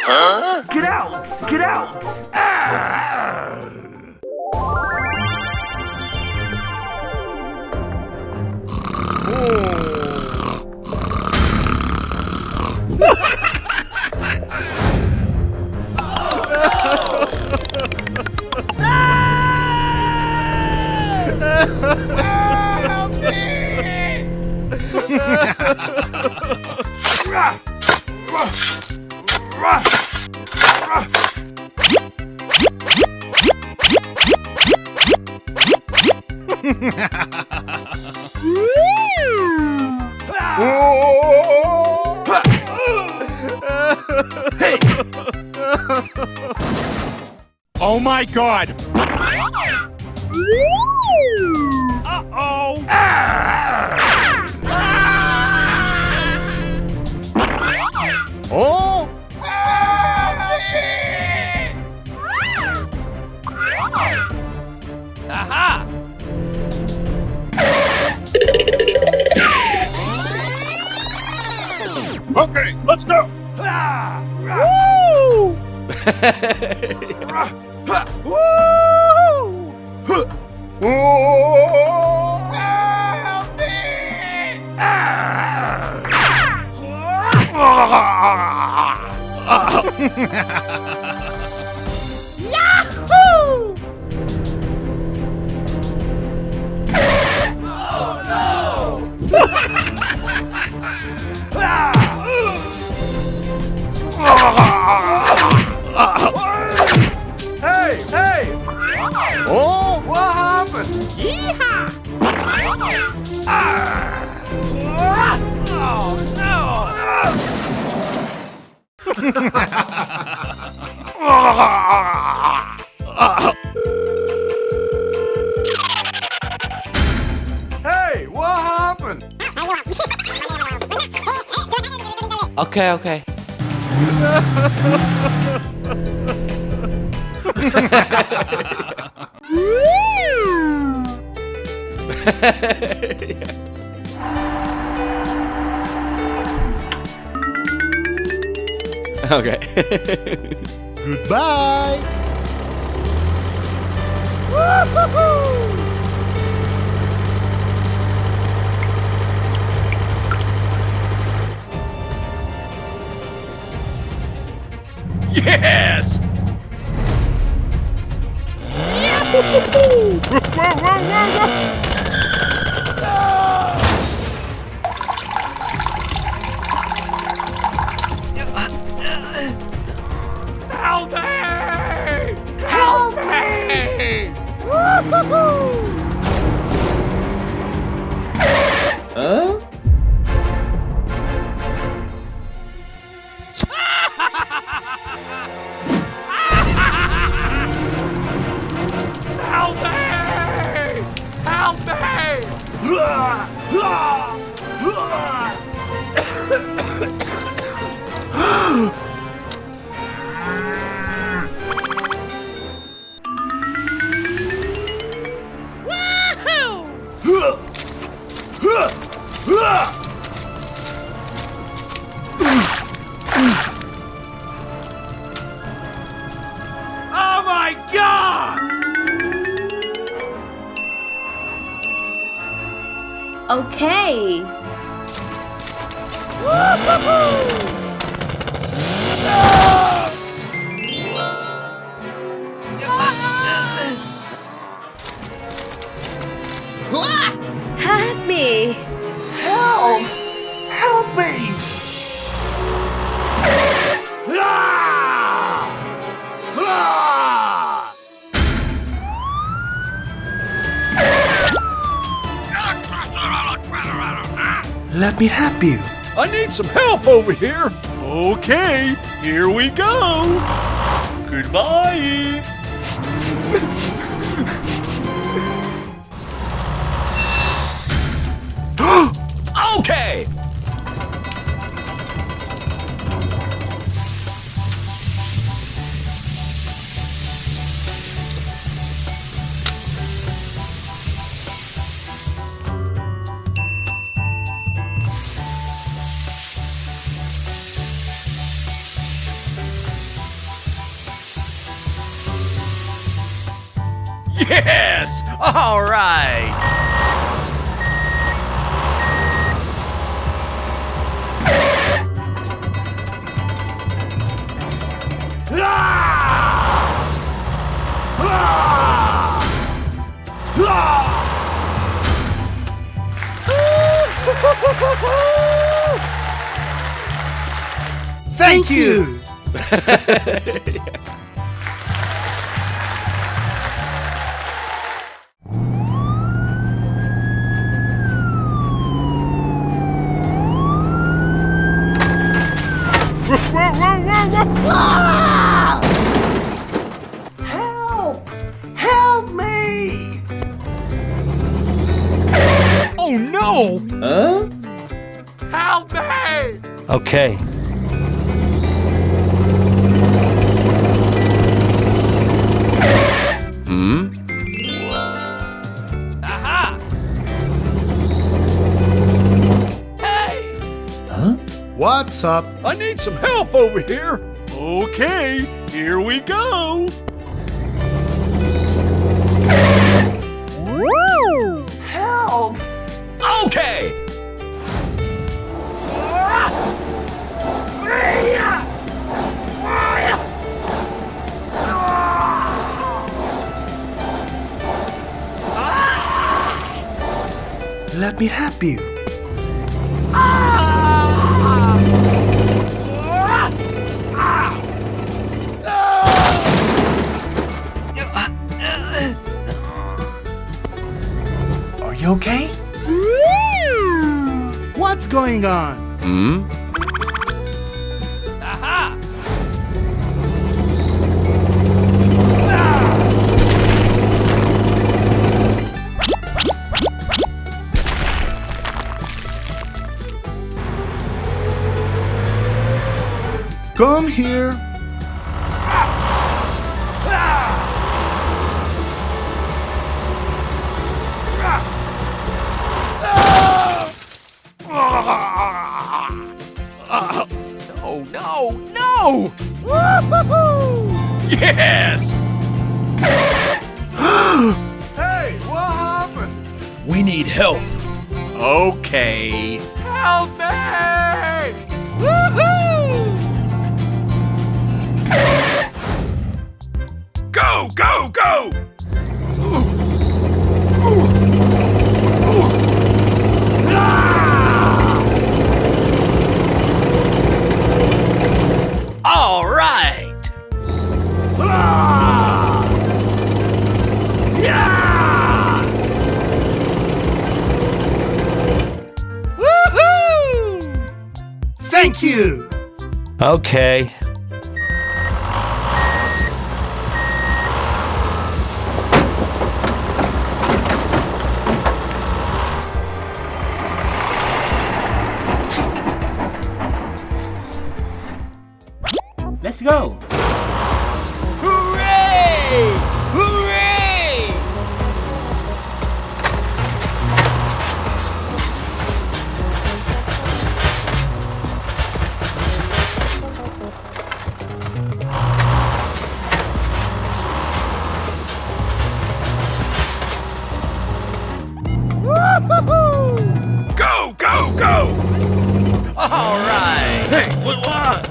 Huh? Get out! Get out! Help me! Hey! Oh my God! Uh-oh! Oh! Aha! Okay, let's go! Woo! Help me! Yahoo! Hey! Hey! Oh! What happened? Yeehaw! Oh no! Hey, what happened? Okay, okay. Okay. Goodbye! Yes! Whoa, whoa, whoa, Help me! Help me! Huh? Help me! Help me! Oh my God! Okay. Help me. Help! Help me! Ah! Ah! Let me help you. I need some help over here. Okay, here we go. Goodbye. Okay. Yes! All right! Thank you. Help! Help me! Oh no! Huh? Help me! Okay. Hmm? Aha! Hey! Huh? What's up? I need some help over here. Okay, here we go. Help! Okay. Let me help you. Are you okay? What's going on? Hmm? Aha! Come here. Oh no, no! Yes! Hey, what happened? We need help. Okay. Help me! Woohoo! Go, go, go! All right. Yeah! Woohoo! Thank you. Okay. Let's go. Hooray! Hooray! Go, go, go! All right. Hey, what?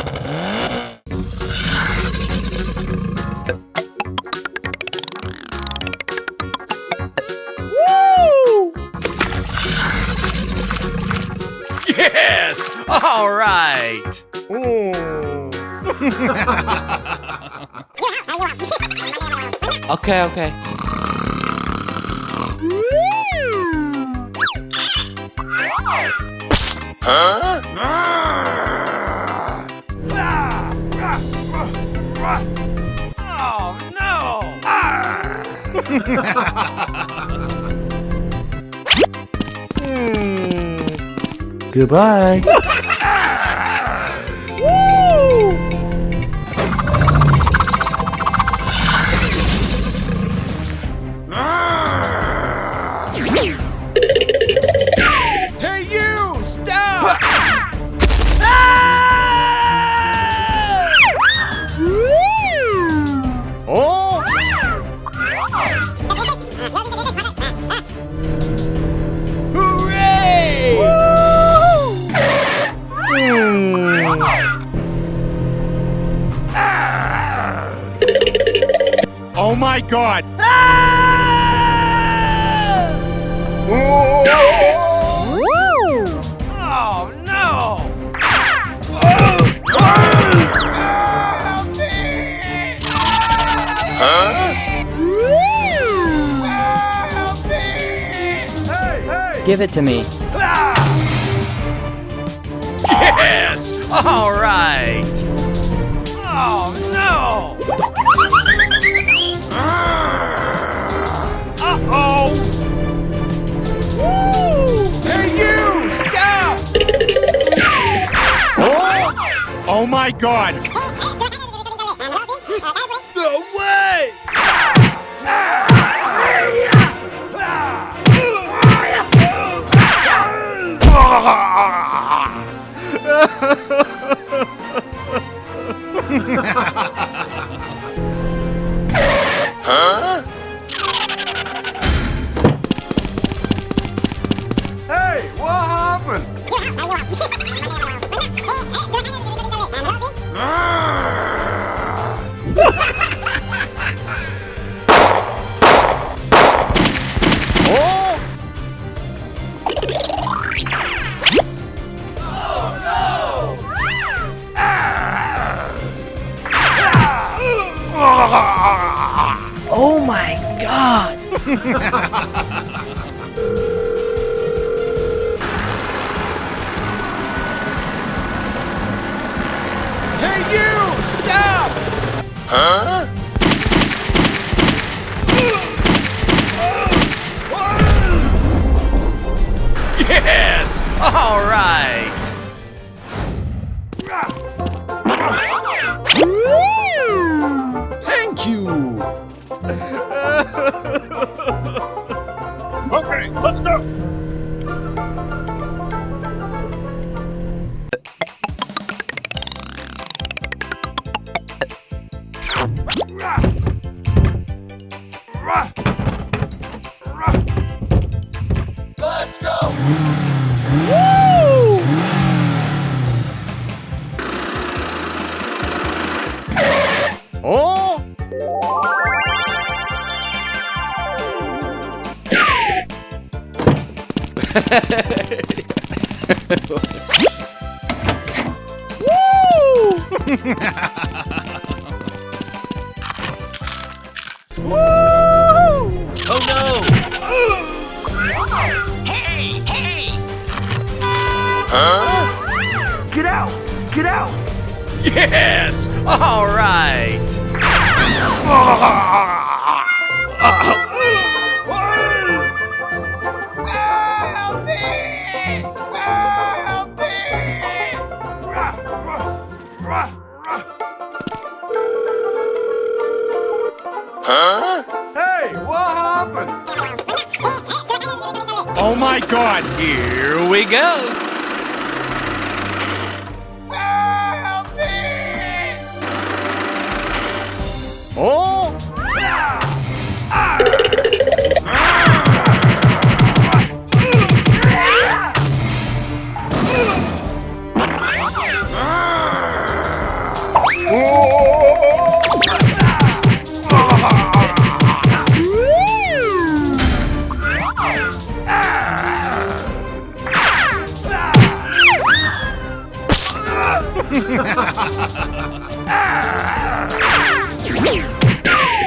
Woo! Yes! All right. Okay, okay. Oh no! Goodbye. Hey you! Stop! Oh! Oh my God! Oh no! Give it to me. Yes! All right! Oh no! Uh-oh! Hey you! Stop! Oh my God! No way! Hey, what happened? Oh my god! Hey you! Stop! Yes! All right! Thank you! Okay, let's go! Let's go! Oh! Oh no! Hey, hey! Get out! Get out! Yes! All right! Help me! Help me! Hey, what happened? Oh my God! Here we go! Help me! Oh!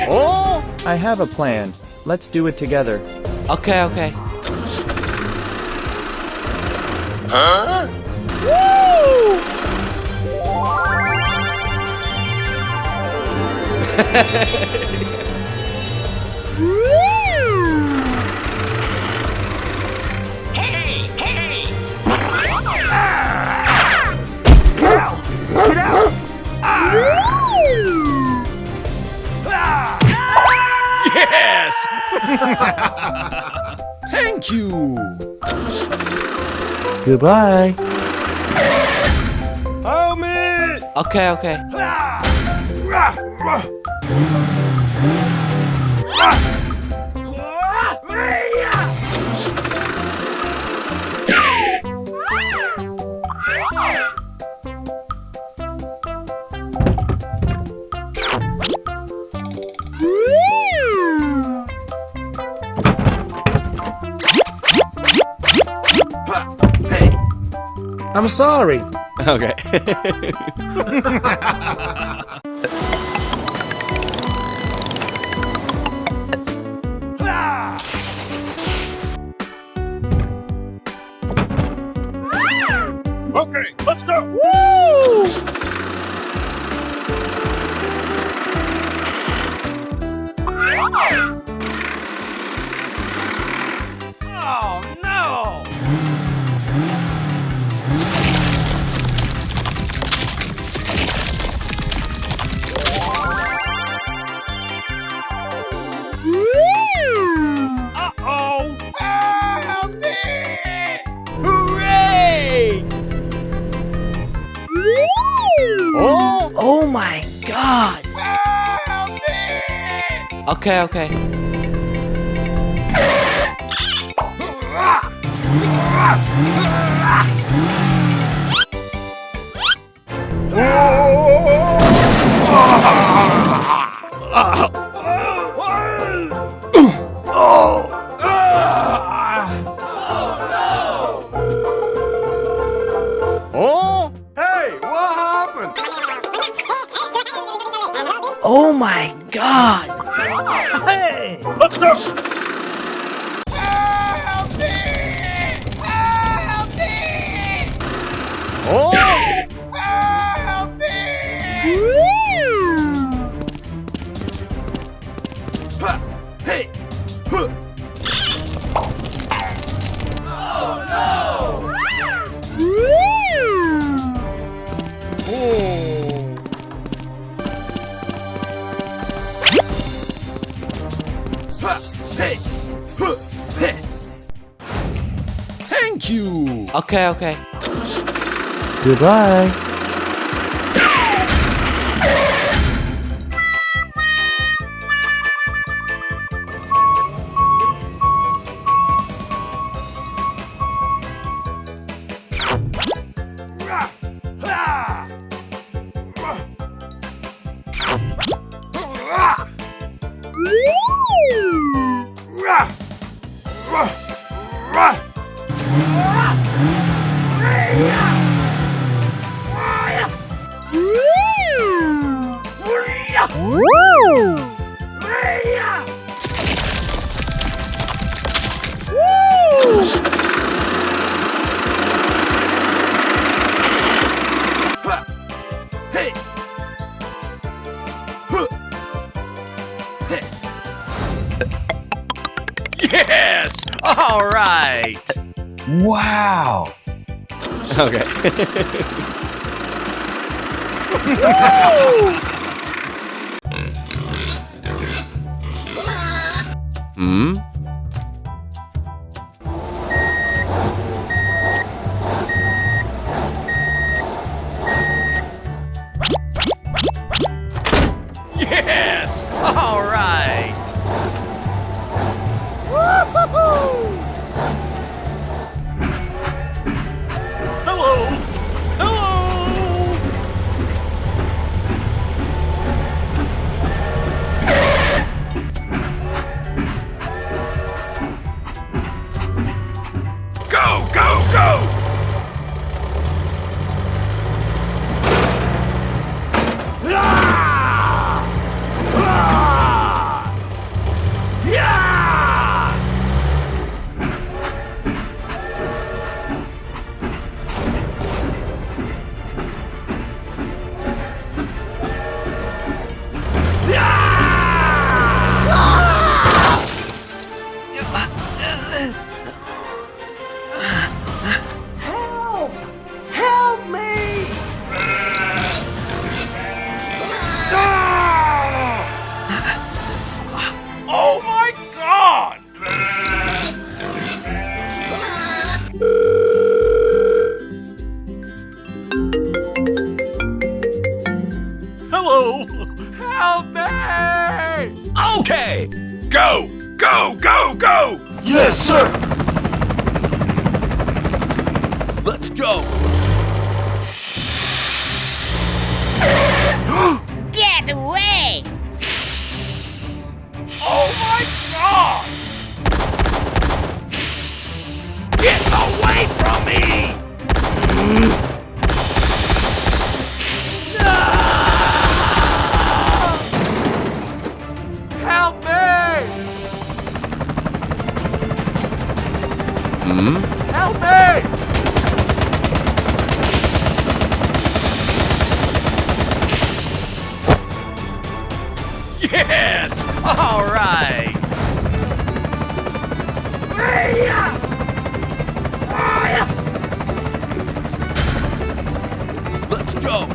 Oh! I have a plan. Let's do it together. Okay, okay. Hey, hey! Get out! Get out! Yes! Thank you! Goodbye. Help me! Okay, okay. I'm sorry. Okay. Okay, let's go. Oh no! Uh-oh. Help me! Hooray! Oh, Oh my god! Help me! Okay, okay. oh, hey, what happened? Oh my god! Hey, let's go. Help me! Help me! Oh, Help me! hey, Thank you! Okay, okay. Goodbye. Yes! All right! Wow! Okay. Hmm? Yes! All right! hello, hello. Go, go, go! Help me! Oh my God! Hello, help me! Okay! Go, go, go, go! Yes, sir. Let's go! Get away! Oh my God! Get away from me! Help me! Help me! Yes! All right! Let's go!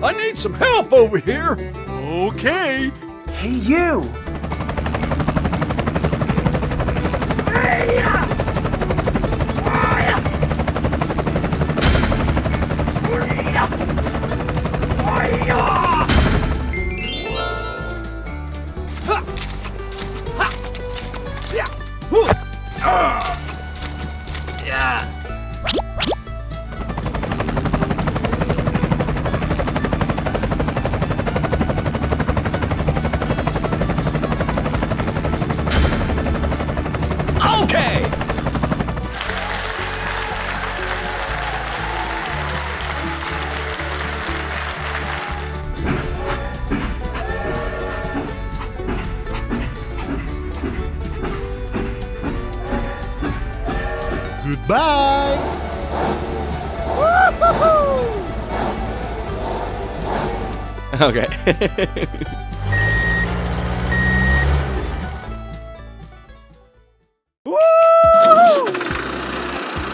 I need some help over here. Okay. Hey, you! Okay! Goodbye! Okay.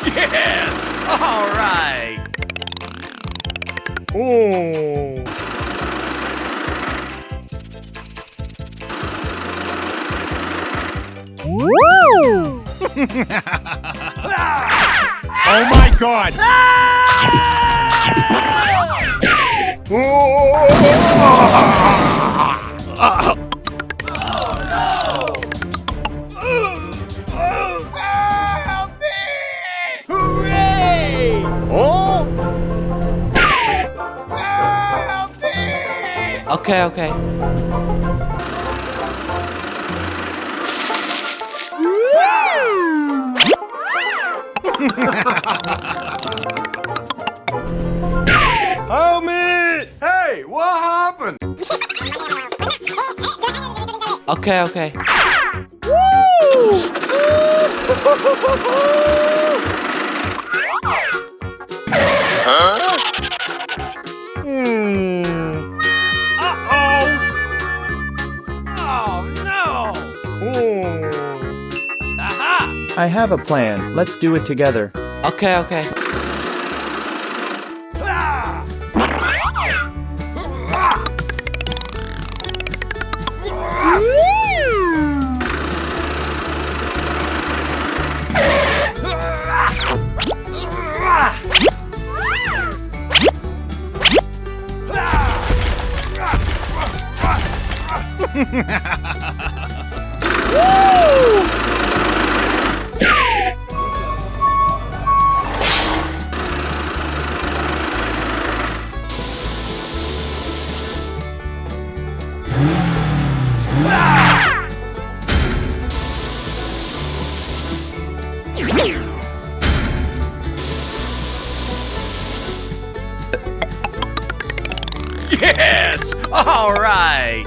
Yes! All right! Oh! Oh my God! Hooray! Oh! Okay, okay. Help me! Hey, what happened? Okay, okay. I have a plan. Let's do it together. Okay, okay. Yes! All right!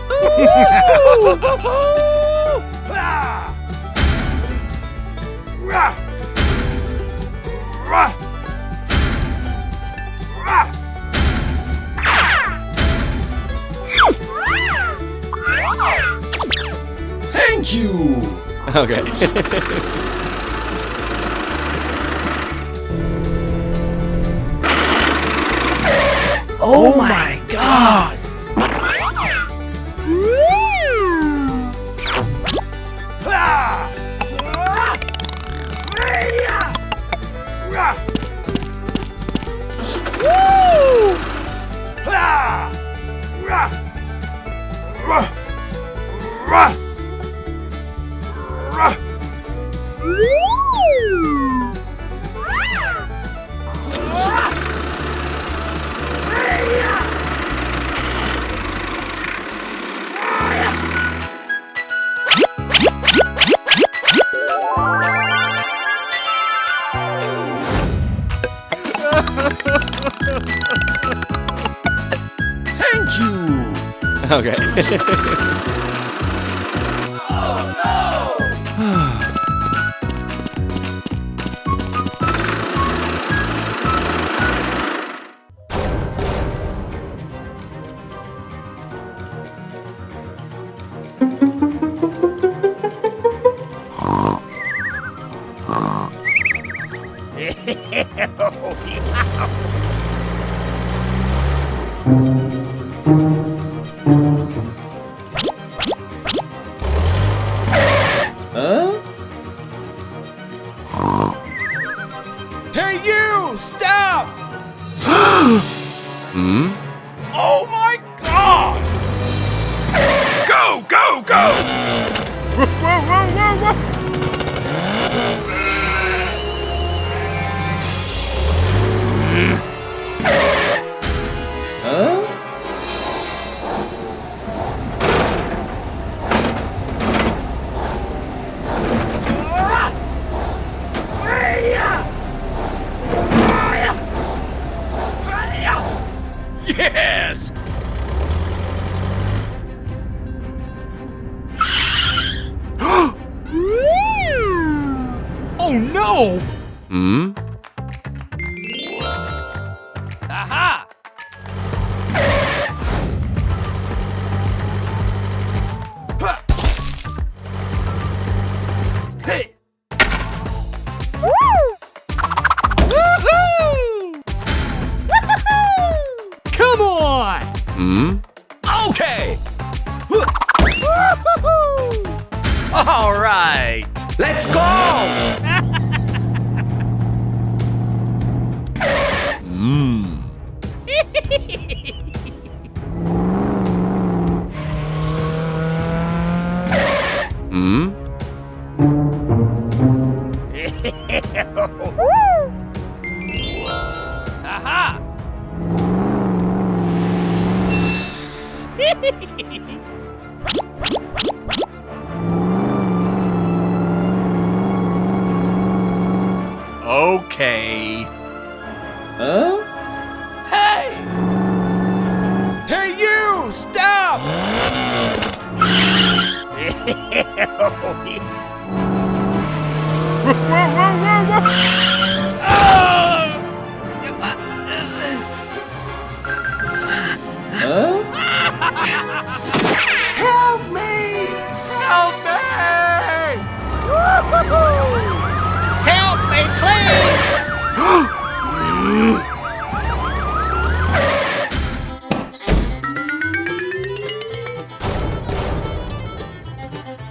Thank you! Okay. Oh my God! Okay. Hey, you! Stop! Hmm? Oh my God! Go, go, go! Whoa, whoa, whoa, whoa! Yes! Oh no! Hmm? Aha! Hey! Come on! Hmm? Okay! All right! Let's go! Hmm. Hmm? Aha! Okay. Hey! Hey, you! Stop! Whoa, whoa, whoa, whoa! Help me! Help me! Help me, please!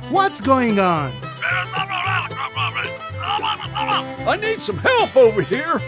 What's going on? I need some help over here!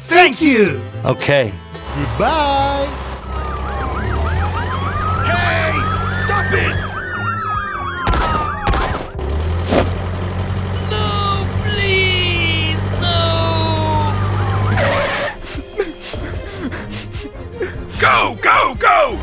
Thank you! Okay. Goodbye! Hey! Stop it! No, please! No! Go, go, go!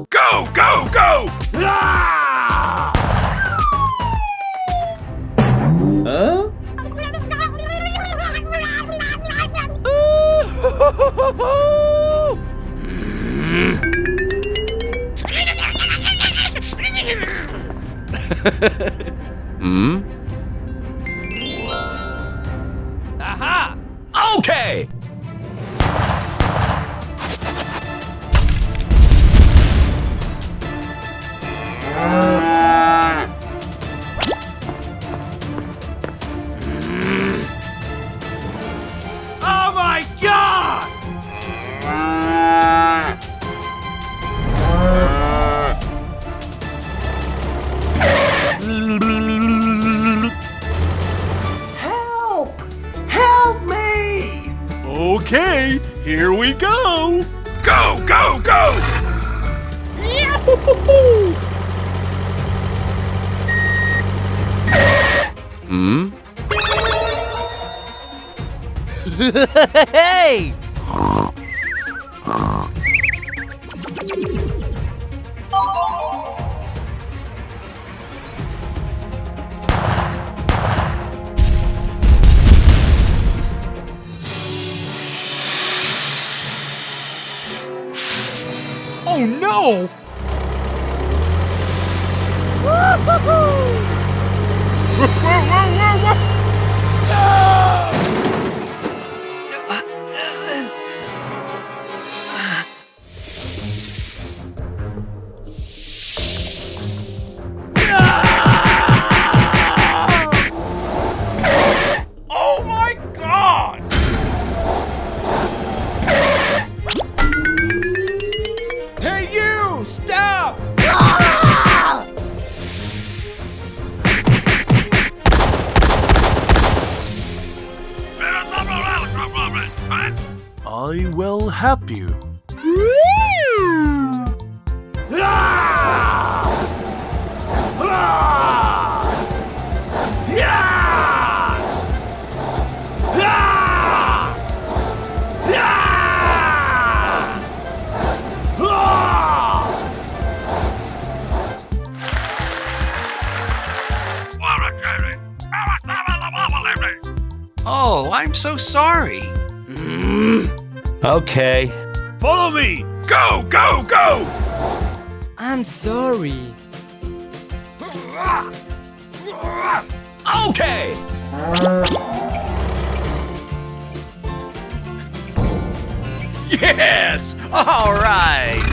Go, go, go! Hmm? Aha! Okay! Oh my God! Okay, here we go. Go, go, go! Hmm? Hey! Oh no! Oh my god! Hey you! Stop! I will help you. Oh, I'm so sorry. Okay. Follow me. Go, go, go! I'm sorry. Okay! Yes! All right!